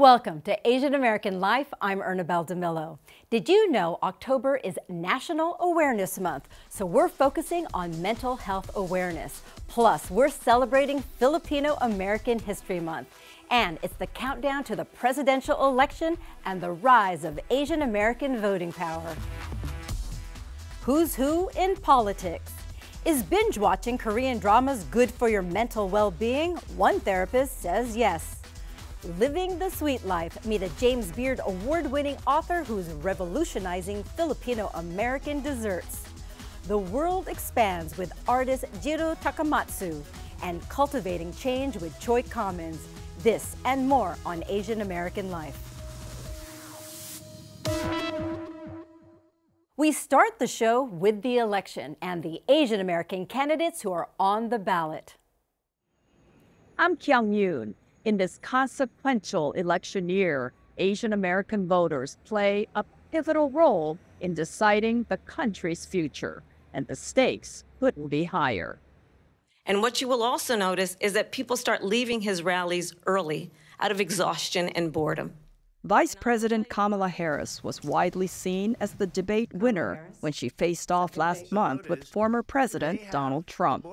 Welcome to Asian American Life. I'm Ernabelle DeMillo. Did you know October is National Awareness Month? So we're focusing on mental health awareness. Plus, we're celebrating Filipino American History Month. And it's the countdown to the presidential election and the rise of Asian American voting power. Who's who in politics? Is binge watching Korean dramas good for your mental well-being? One therapist says yes. Living the Sweet Life. Meet a James Beard award-winning author who's revolutionizing Filipino-American desserts. The world expands with artist Jiro Takamatsu and cultivating change with Choy Commons. This and more on Asian American Life. We start the show with the election and the Asian American candidates who are on the ballot. I'm Kyung-Yoon. In this consequential election year, Asian American voters play a pivotal role in deciding the country's future, and the stakes couldn't be higher. And what you will also notice is that people start leaving his rallies early out of exhaustion and boredom. Vice President Kamala Harris was widely seen as the debate winner when she faced off last month with former President Donald Trump.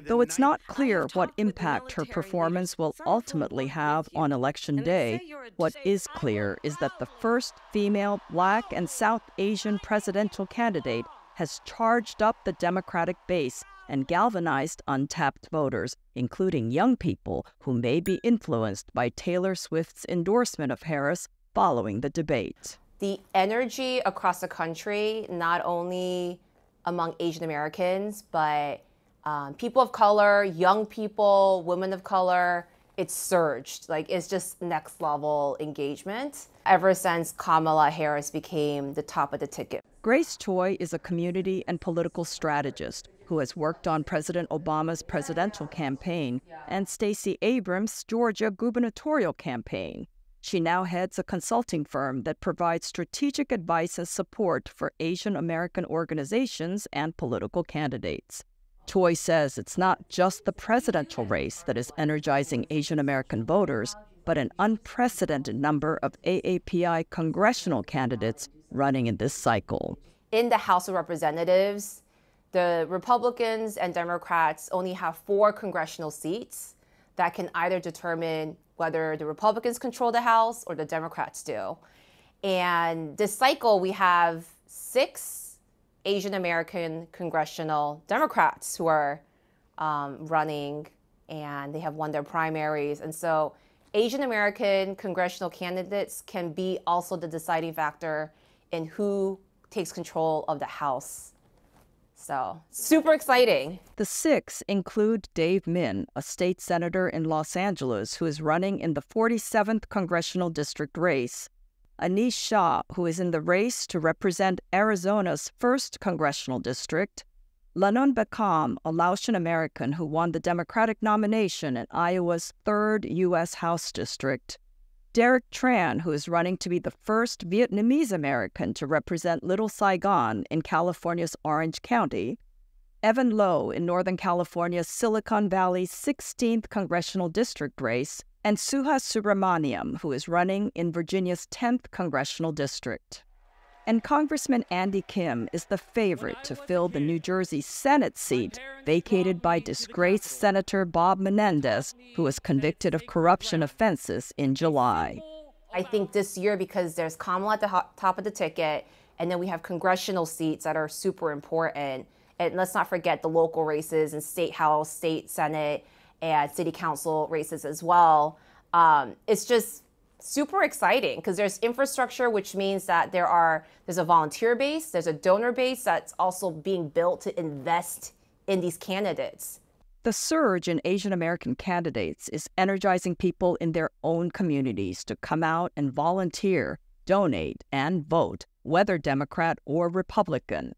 Though it's not clear what impact her performance will ultimately have on Election Day, what is clear is that the first female Black and South Asian presidential candidate has charged up the Democratic base and galvanized untapped voters, including young people who may be influenced by Taylor Swift's endorsement of Harris following the debate. The energy across the country, not only among Asian Americans, but people of color, young people, women of color, it's surged. It's just next level engagement ever since Kamala Harris became the top of the ticket. Grace Choi is a community and political strategist who has worked on President Obama's presidential campaign and Stacey Abrams' Georgia gubernatorial campaign. She now heads a consulting firm that provides strategic advice and support for Asian American organizations and political candidates. Choi says it's not just the presidential race that is energizing Asian American voters, but an unprecedented number of AAPI congressional candidates running in this cycle. In the House of Representatives, the Republicans and Democrats only have 4 congressional seats that can either determine whether the Republicans control the House or the Democrats do. And this cycle, we have 6 Asian American congressional Democrats who are running, and they have won their primaries. And so Asian American congressional candidates can be also the deciding factor in who takes control of the House. So, super exciting. The 6 include Dave Min, a state senator in Los Angeles who is running in the 47th Congressional District race, Anish Shah, who is in the race to represent Arizona's 1st Congressional District, Lanon Beckham, a Laotian American who won the Democratic nomination in Iowa's 3rd U.S. House District, Derek Tran, who is running to be the first Vietnamese American to represent Little Saigon in California's Orange County, Evan Lowe in Northern California's Silicon Valley's 16th Congressional District race, and Suha Subramaniam, who is running in Virginia's 10th Congressional District. And Congressman Andy Kim is the favorite to fill the New Jersey Senate seat vacated by disgraced Senator Bob Menendez, who was convicted of corruption offenses in July. I think this year, because there's Kamala at the top of the ticket, and then we have congressional seats that are super important. And let's not forget the local races in State House, State Senate, and City Council races as well. It's just super exciting because there's infrastructure, which means that there's a volunteer base, there's a donor base that's also being built to invest in these candidates. The surge in Asian American candidates is energizing people in their own communities to come out and volunteer, donate, and vote, whether Democrat or Republican.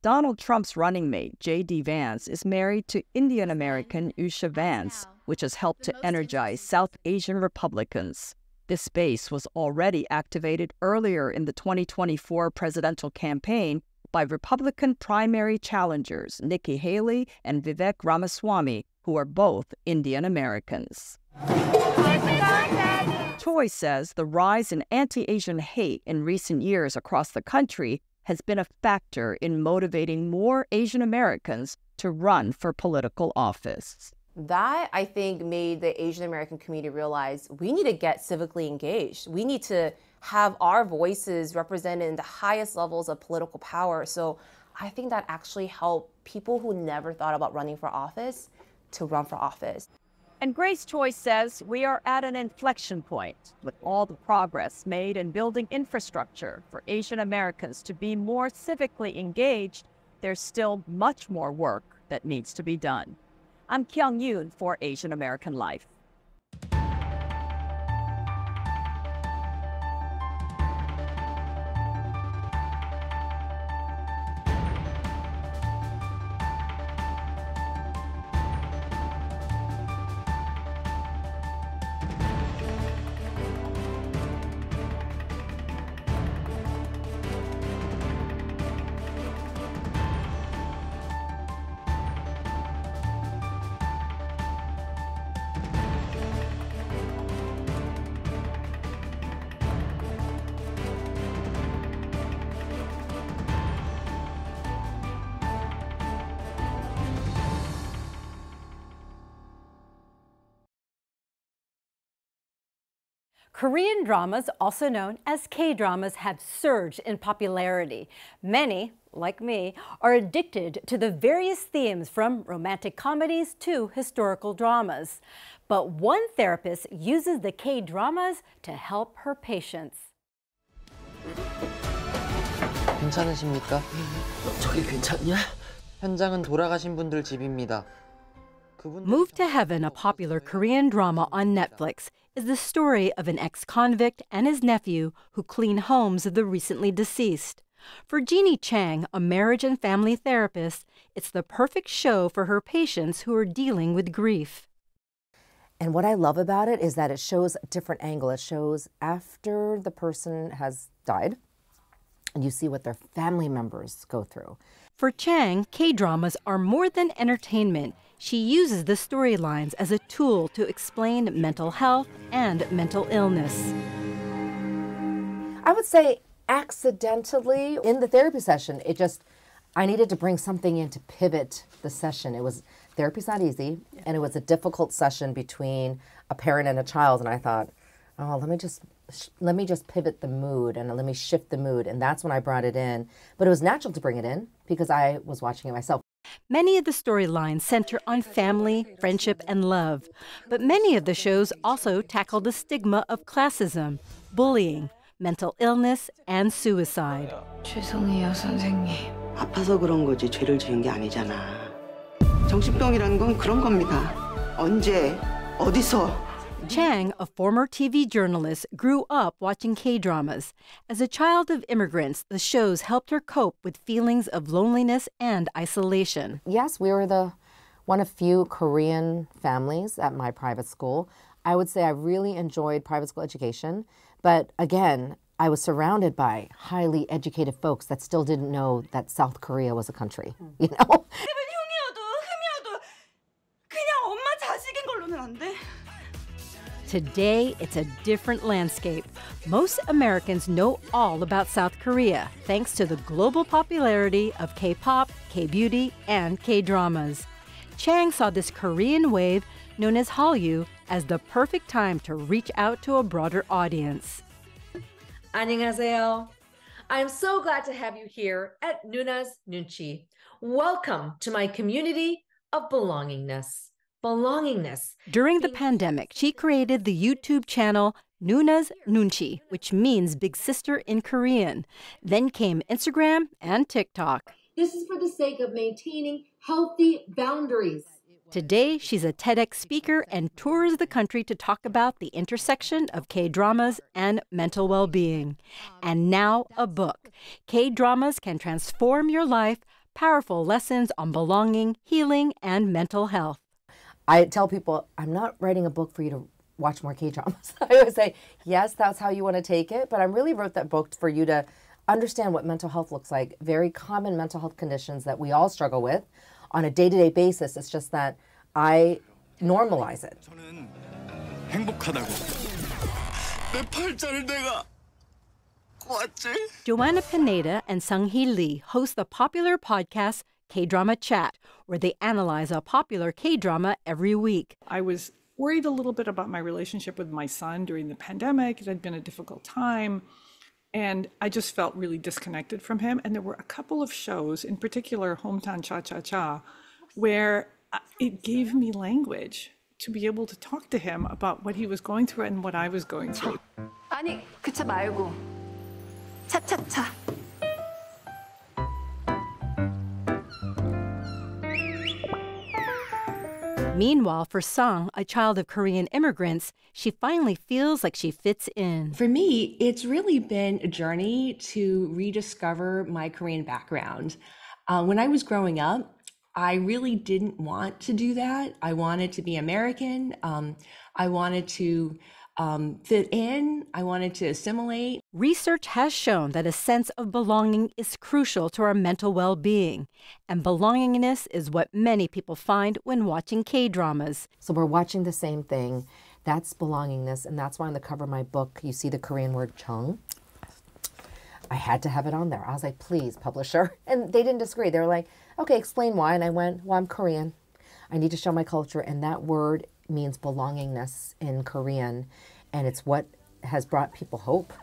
Donald Trump's running mate, J.D. Vance, is married to Indian American Usha Vance, which has helped to energize South Asian Republicans. This base was already activated earlier in the 2024 presidential campaign by Republican primary challengers Nikki Haley and Vivek Ramaswamy, who are both Indian Americans. Choi says the rise in anti-Asian hate in recent years across the country has been a factor in motivating more Asian Americans to run for political office. That, I think, made the Asian American community realize we need to get civically engaged. We need to have our voices represented in the highest levels of political power. So I think that actually helped people who never thought about running for office to run for office. And Grace Choi says we are at an inflection point with all the progress made in building infrastructure for Asian Americans to be more civically engaged. There's still much more work that needs to be done. I'm Kyung Yoon for Asian American Life. Korean dramas, also known as K-dramas, have surged in popularity. Many, like me, are addicted to the various themes from romantic comedies to historical dramas. But one therapist uses the K-dramas to help her patients. 괜찮으십니까? 저기 괜찮냐? 현장은 돌아가신 분들 집입니다. Move to Heaven, a popular Korean drama on Netflix, is the story of an ex-convict and his nephew who clean homes of the recently deceased. For Jeanie Chang, a marriage and family therapist, it's the perfect show for her patients who are dealing with grief. And what I love about it is that it shows a different angle. It shows after the person has died, and you see what their family members go through. For Chang, K-dramas are more than entertainment. She uses the storylines as a tool to explain mental health and mental illness. I would say accidentally in the therapy session, I needed to bring something in to pivot the session. Therapy's not easy, and it was a difficult session between a parent and a child, and I thought, oh, let me just pivot the mood and let me shift the mood, and that's when I brought it in. But it was natural to bring it in because I was watching it myself. Many of the storylines center on family, friendship, and love. But many of the shows also tackle the stigma of classism, bullying, mental illness, and suicide. 죄송해요, 선생님. 아파서 그런 거지 죄를 지은 게 아니잖아. 정신병이라는 건 그런 겁니다. 언제, 어디서. Chang, a former TV journalist, grew up watching K-dramas. As a child of immigrants, the shows helped her cope with feelings of loneliness and isolation. Yes, we were one of few Korean families at my private school. I would say I really enjoyed private school education, but again, I was surrounded by highly educated folks that still didn't know that South Korea was a country, you know? Today, it's a different landscape. Most Americans know all about South Korea thanks to the global popularity of K-pop, K-beauty, and K-dramas. Chang saw this Korean wave, known as Hallyu, as the perfect time to reach out to a broader audience. 안녕하세요. I'm so glad to have you here at Nuna's Nunchi. Welcome to my community of belongingness. During the pandemic, she created the YouTube channel Nuna's Nunchi, which means big sister in Korean. Then came Instagram and TikTok. This is for the sake of maintaining healthy boundaries. Today, she's a TEDx speaker and tours the country to talk about the intersection of K-dramas and mental well-being. And now a book. K-dramas can transform your life, powerful lessons on belonging, healing, and mental health. I tell people, I'm not writing a book for you to watch more K-dramas. I would say, yes, that's how you want to take it, but I really wrote that book for you to understand what mental health looks like. Very common mental health conditions that we all struggle with on a day-to-day basis. It's just that I normalize it. 내 팔자를 내가 꼬았지? Joanna Pineda and Sung-Hee Lee host the popular podcast K-Drama Chat, where they analyze a popular K-drama every week. I was worried a little bit about my relationship with my son during the pandemic. It had been a difficult time, and I just felt really disconnected from him. And there were a couple of shows, in particular Hometown Cha-Cha-Cha, where it gave me language to be able to talk to him about what he was going through and what I was going through. 아니, 그 차 말고 차차차. Meanwhile, for Sung, a child of Korean immigrants, she finally feels like she fits in. For me, it's really been a journey to rediscover my Korean background. When I was growing up, I really didn't want to do that. I wanted to be American. I wanted to fit in. I wanted to assimilate. Research has shown that a sense of belonging is crucial to our mental well-being, and belongingness is what many people find when watching K-dramas. So we're watching the same thing. That's belongingness, and that's why on the cover of my book, you see the Korean word Chang. I had to have it on there. I was like, please, publisher. And they didn't disagree. They were like, okay, explain why. And I went, well, I'm Korean. I need to show my culture. And that word means belongingness in Korean. And it's what has brought people hope.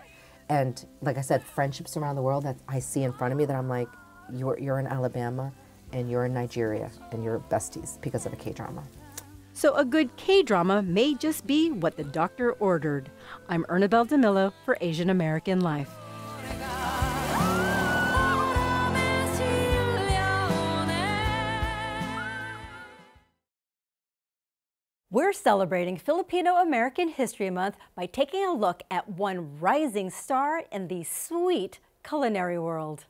And like I said, friendships around the world that I see in front of me that I'm like, you're in Alabama and you're in Nigeria and you're besties because of a K-drama. So a good K-drama may just be what the doctor ordered. I'm Ernabelle DeMillo for Asian American Life. We're celebrating Filipino American History Month by taking a look at one rising star in the sweet culinary world.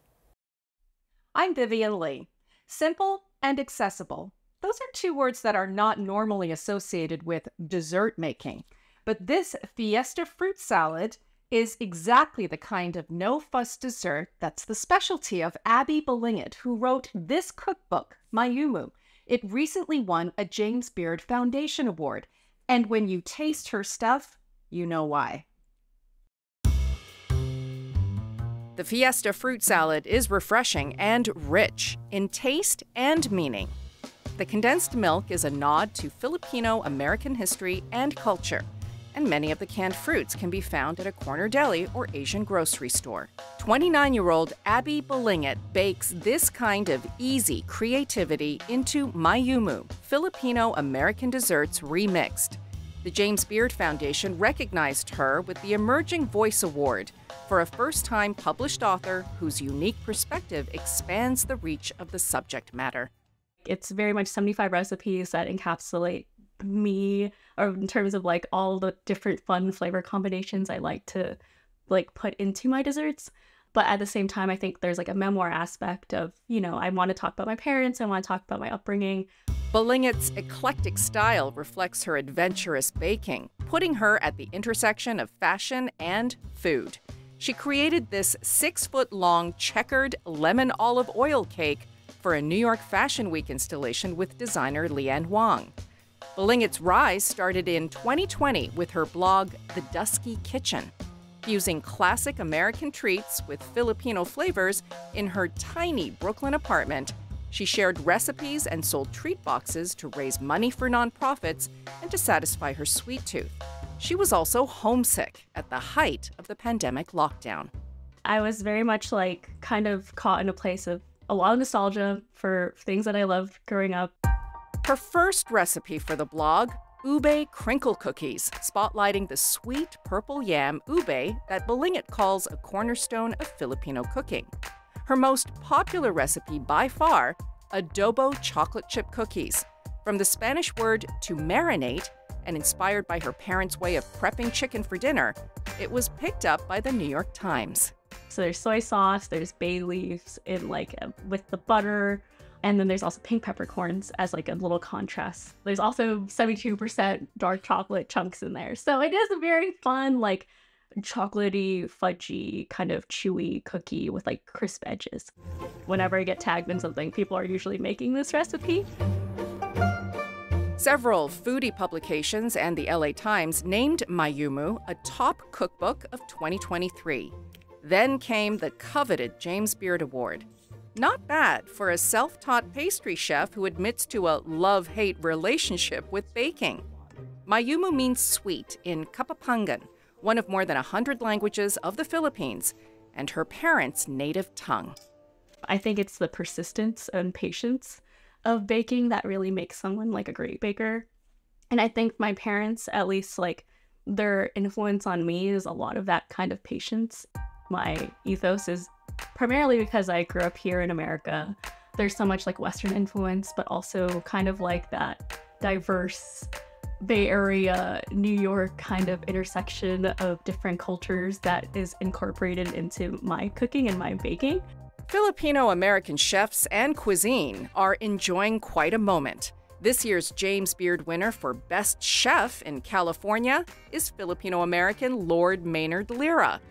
I'm Vivian Lee. Simple and accessible. Those are two words that are not normally associated with dessert making. But this Fiesta fruit salad is exactly the kind of no-fuss dessert that's the specialty of Abby Balingit, who wrote this cookbook, Mayumu. It recently won a James Beard Foundation Award, and when you taste her stuff, you know why. The Fiesta fruit salad is refreshing and rich in taste and meaning. The condensed milk is a nod to Filipino American history and culture, and many of the canned fruits can be found at a corner deli or Asian grocery store. 29-year-old Abby Balingit bakes this kind of easy creativity into Mayumu, Filipino American Desserts Remixed. The James Beard Foundation recognized her with the Emerging Voice Award for a first-time published author whose unique perspective expands the reach of the subject matter. It's very much 75 recipes that encapsulate me, or in terms of like all the different fun flavor combinations I like to like put into my desserts. But at the same time, I think there's like a memoir aspect of, you know, I want to talk about my parents, I want to talk about my upbringing. Balingit's eclectic style reflects her adventurous baking, putting her at the intersection of fashion and food. She created this 6-foot-long checkered lemon olive oil cake for a New York Fashion Week installation with designer Wang. Balingit's rise started in 2020 with her blog, The Dusky Kitchen. Fusing classic American treats with Filipino flavors in her tiny Brooklyn apartment, she shared recipes and sold treat boxes to raise money for nonprofits and to satisfy her sweet tooth. She was also homesick at the height of the pandemic lockdown. I was very much like kind of caught in a place of a lot of nostalgia for things that I loved growing up. Her first recipe for the blog, ube crinkle cookies, spotlighting the sweet purple yam ube that Balingit calls a cornerstone of Filipino cooking. Her most popular recipe by far, adobo chocolate chip cookies. From the Spanish word to marinate, and inspired by her parents' way of prepping chicken for dinner, it was picked up by the New York Times. So there's soy sauce, there's bay leaves in like with the butter, and then there's also pink peppercorns as like a little contrast. There's also 72% dark chocolate chunks in there. So it is a very fun, like chocolatey, fudgy, kind of chewy cookie with like crisp edges. Whenever I get tagged in something, people are usually making this recipe. Several foodie publications and the LA Times named Mayumu a top cookbook of 2023. Then came the coveted James Beard Award. Not bad for a self-taught pastry chef who admits to a love-hate relationship with baking. Mayumu means sweet in Kapampangan, one of more than 100 languages of the Philippines, and her parents' native tongue. I think it's the persistence and patience of baking that really makes someone like a great baker. And I think my parents, at least like their influence on me is a lot of that kind of patience. My ethos is primarily because I grew up here in America. There's so much like Western influence, but also kind of like that diverse Bay Area, New York kind of intersection of different cultures that is incorporated into my cooking and my baking. Filipino-American chefs and cuisine are enjoying quite a moment. This year's James Beard winner for Best Chef in California is Filipino-American Lord Maynard Lira.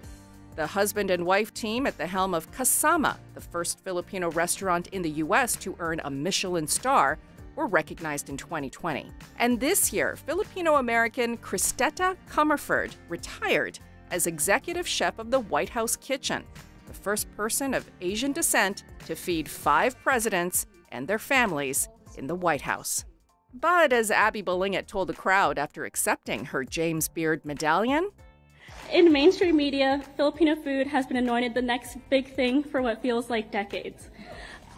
The husband and wife team at the helm of Kasama, the first Filipino restaurant in the U.S. to earn a Michelin star, were recognized in 2020. And this year, Filipino-American Cristeta Comerford retired as executive chef of the White House kitchen, the first person of Asian descent to feed 5 presidents and their families in the White House. But as Abby Balingit told the crowd after accepting her James Beard medallion, in mainstream media, Filipino food has been anointed the next big thing for what feels like decades.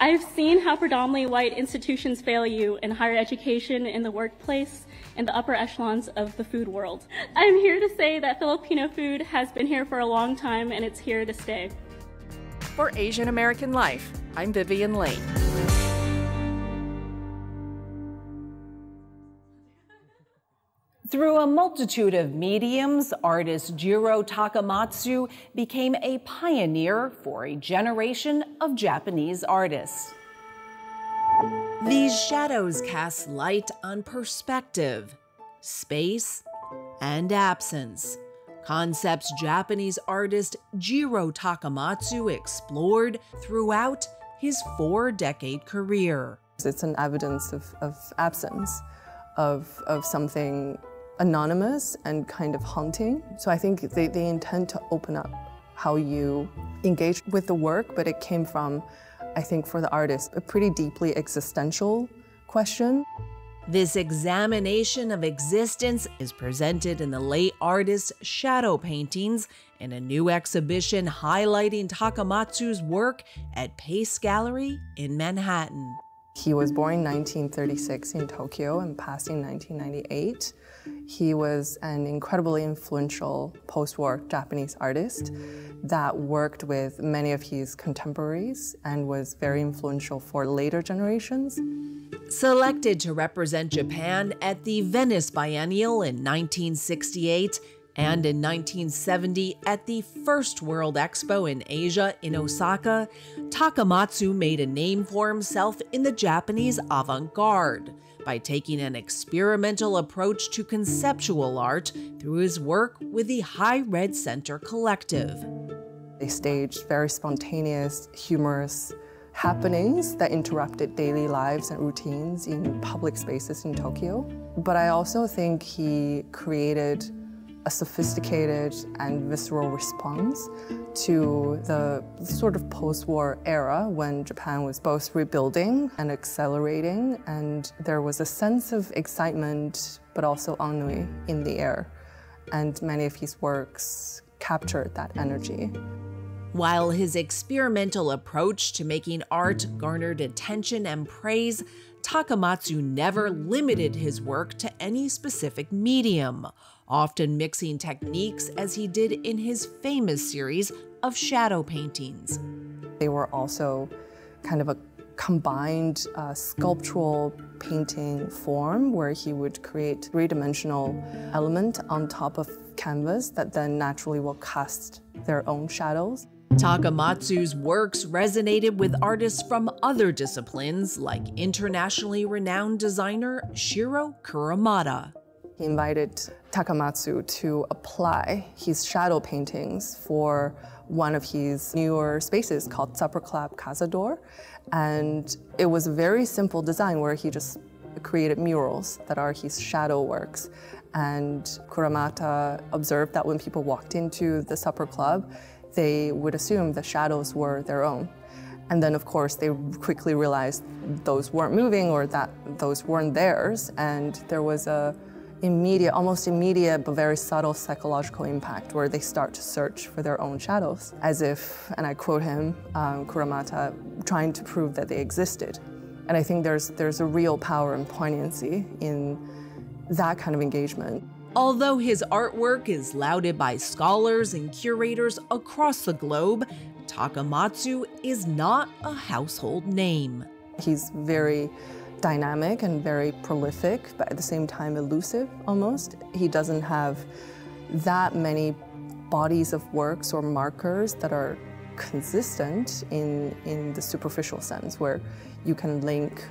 I've seen how predominantly white institutions fail you in higher education, in the workplace, in the upper echelons of the food world. I'm here to say that Filipino food has been here for a long time and it's here to stay. For Asian American Life, I'm Vivian Lee. Through a multitude of mediums, artist Jiro Takamatsu became a pioneer for a generation of Japanese artists. These shadows cast light on perspective, space, and absence. Concepts Japanese artist Jiro Takamatsu explored throughout his 4-decade career. It's an evidence of absence, of something anonymous and kind of haunting. So I think they intend to open up how you engage with the work, but it came from, I think for the artist, a pretty deeply existential question. This examination of existence is presented in the late artist's shadow paintings in a new exhibition highlighting Takamatsu's work at Pace Gallery in Manhattan. He was born in 1936 in Tokyo and passed in 1998. He was an incredibly influential post-war Japanese artist that worked with many of his contemporaries and was very influential for later generations. Selected to represent Japan at the Venice Biennial in 1968 and in 1970 at the First World Expo in Asia in Osaka, Takamatsu made a name for himself in the Japanese avant-garde by taking an experimental approach to conceptual art through his work with the High Red Center Collective. They staged very spontaneous, humorous happenings that interrupted daily lives and routines in public spaces in Tokyo. But I also think he created a sophisticated and visceral response to the sort of post-war era when Japan was both rebuilding and accelerating, and there was a sense of excitement but also ennui in the air. And many of his works captured that energy. While his experimental approach to making art garnered attention and praise, Takamatsu never limited his work to any specific medium, often mixing techniques as he did in his famous series of shadow paintings. They were also kind of a combined sculptural painting form where he would create three-dimensional element on top of canvas that then naturally will cast their own shadows. Takamatsu's works resonated with artists from other disciplines like internationally renowned designer Shiro Kuramada. He invited Takamatsu to apply his shadow paintings for one of his newer spaces called Supper Club Cazador. And it was a very simple design where he just created murals that are his shadow works. And Kuramata observed that when people walked into the supper club, they would assume the shadows were their own. And then, of course, they quickly realized those weren't moving or that those weren't theirs. And there was a almost immediate, but very subtle psychological impact where they start to search for their own shadows, as if, and I quote him, Kuramata, trying to prove that they existed. And I think there's a real power and poignancy in that kind of engagement. Although his artwork is lauded by scholars and curators across the globe, Takamatsu is not a household name. He's very dynamic and very prolific, but at the same time elusive almost. He doesn't have that many bodies of works or markers that are consistent in the superficial sense, where you can link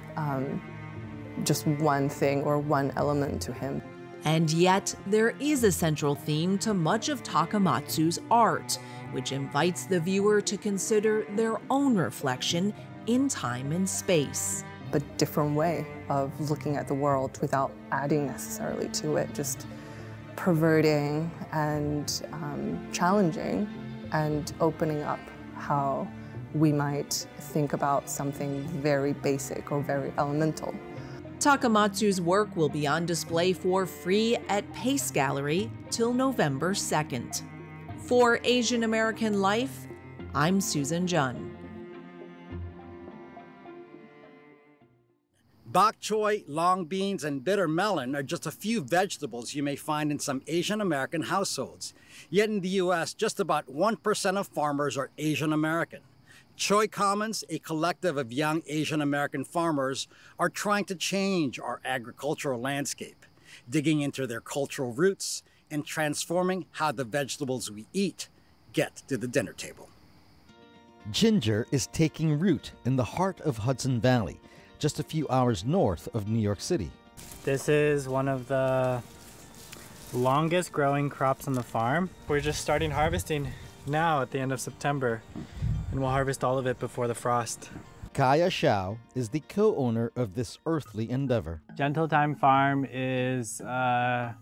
just one thing or one element to him. And yet, there is a central theme to much of Takamatsu's art, which invites the viewer to consider their own reflection in time and space. A different way of looking at the world without adding necessarily to it, just perverting and challenging and opening up how we might think about something very basic or very elemental. Takamatsu's work will be on display for free at Pace Gallery till November 2nd. For Asian American Life, I'm Susan Jun. Bok choy, long beans, and bitter melon are just a few vegetables you may find in some Asian American households. Yet in the U.S., just about 1% of farmers are Asian American. Choy Commons, a collective of young Asian American farmers, are trying to change our agricultural landscape, digging into their cultural roots and transforming how the vegetables we eat get to the dinner table. Ginger is taking root in the heart of Hudson Valley, just a few hours north of New York City. This is one of the longest growing crops on the farm. We're just starting harvesting now at the end of September, and we'll harvest all of it before the frost. Kaija Xiao is the co-owner of this earthly endeavor. Gentle Time Farm is a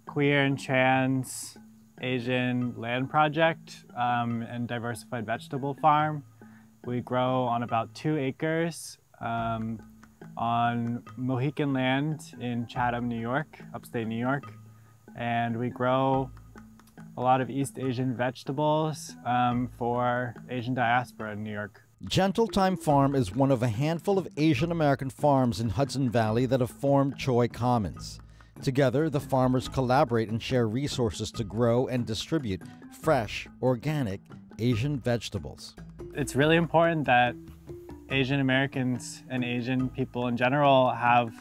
queer and trans Asian land project and diversified vegetable farm. We grow on about 2 acres on Mohican land in Chatham, New York, upstate New York. And we grow a lot of East Asian vegetables for Asian diaspora in New York. Gentle Time Farm is one of a handful of Asian American farms in Hudson Valley that have formed Choy Commons. Together, the farmers collaborate and share resources to grow and distribute fresh, organic Asian vegetables. It's really important that Asian Americans and Asian people in general have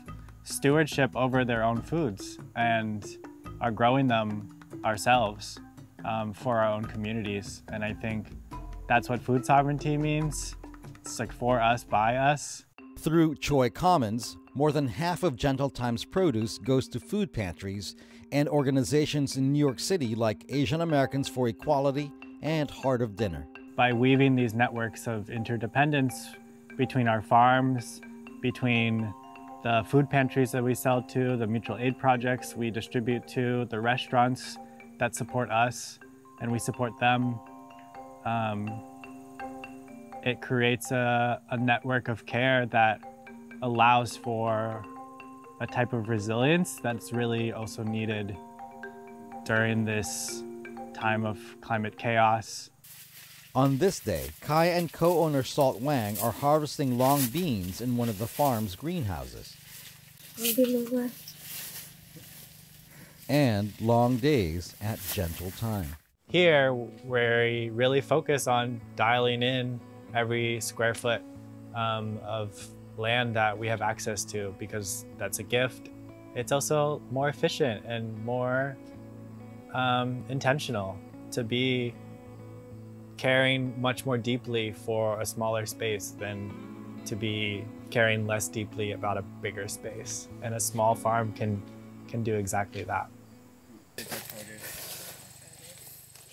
stewardship over their own foods and are growing them ourselves for our own communities. And I think that's what food sovereignty means. It's like for us, by us. Through Choy Commons, more than half of Gentle Time's produce goes to food pantries and organizations in New York City like Asian Americans for Equality and Heart of Dinner. By weaving these networks of interdependence between our farms, between the food pantries that we sell to, the mutual aid projects we distribute to, the restaurants that support us and we support them, it creates a network of care that allows for a type of resilience that's really also needed during this time of climate chaos. On this day, Kaija and co-owner Salt Wang are harvesting long beans in one of the farm's greenhouses. And long days at Gentle Time. Here, we really focus on dialing in every square foot of land that we have access to, because that's a gift. It's also more efficient and more intentional to be caring much more deeply for a smaller space than to be caring less deeply about a bigger space. And a small farm can do exactly that.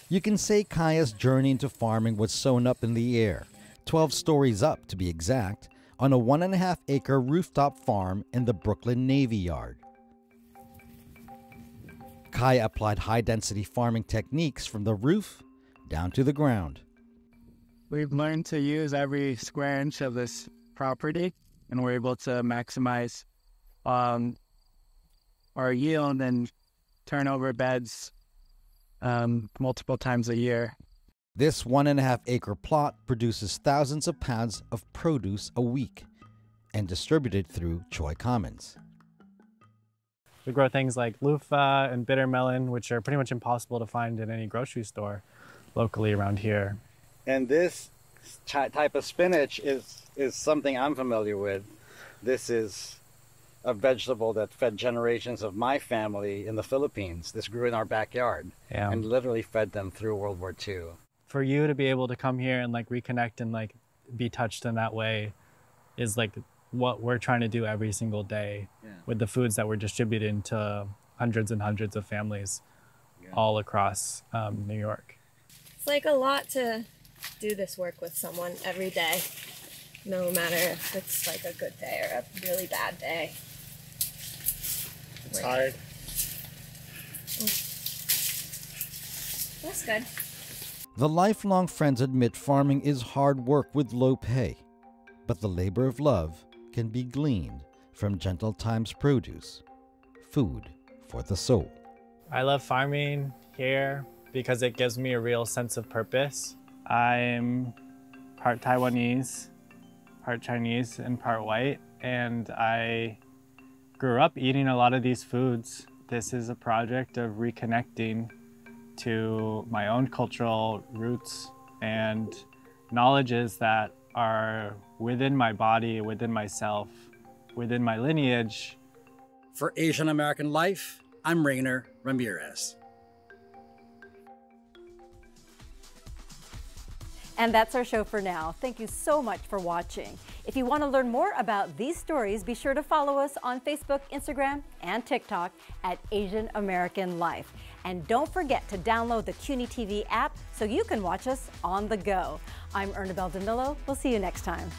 You can say Kaija's journey into farming was sewn up in the air, 12 stories up to be exact, on a 1.5-acre rooftop farm in the Brooklyn Navy Yard. Kaija applied high-density farming techniques from the roof down to the ground. We've learned to use every square inch of this property, and we're able to maximize our yield and turn over beds multiple times a year. This 1.5-acre plot produces thousands of pounds of produce a week and distributed through Choy Commons. We grow things like loofah and bitter melon, which are pretty much impossible to find in any grocery store locally around here. And this type of spinach is something I'm familiar with. This is a vegetable that fed generations of my family in the Philippines. This grew in our backyard and literally fed them through World War II. For you to be able to come here and like reconnect and like be touched in that way is like what we're trying to do every single day with the foods that we're distributing to hundreds and hundreds of families all across New York. It's like a lot to do this work with someone every day, no matter if it's like a good day or a really bad day. It's hard. That's good. The lifelong friends admit farming is hard work with low pay, but the labor of love can be gleaned from Gentle Times produce, food for the soul. I love farming here because it gives me a real sense of purpose. I'm part Taiwanese, part Chinese, and part white, and I grew up eating a lot of these foods. This is a project of reconnecting to my own cultural roots and knowledges that are within my body, within myself, within my lineage. For Asian American Life, I'm Rainer Ramirez. And that's our show for now. Thank you so much for watching. If you want to learn more about these stories, be sure to follow us on Facebook, Instagram, and TikTok at Asian American Life. And don't forget to download the CUNY TV app so you can watch us on the go. I'm Ernabelle DeMillo. We'll see you next time.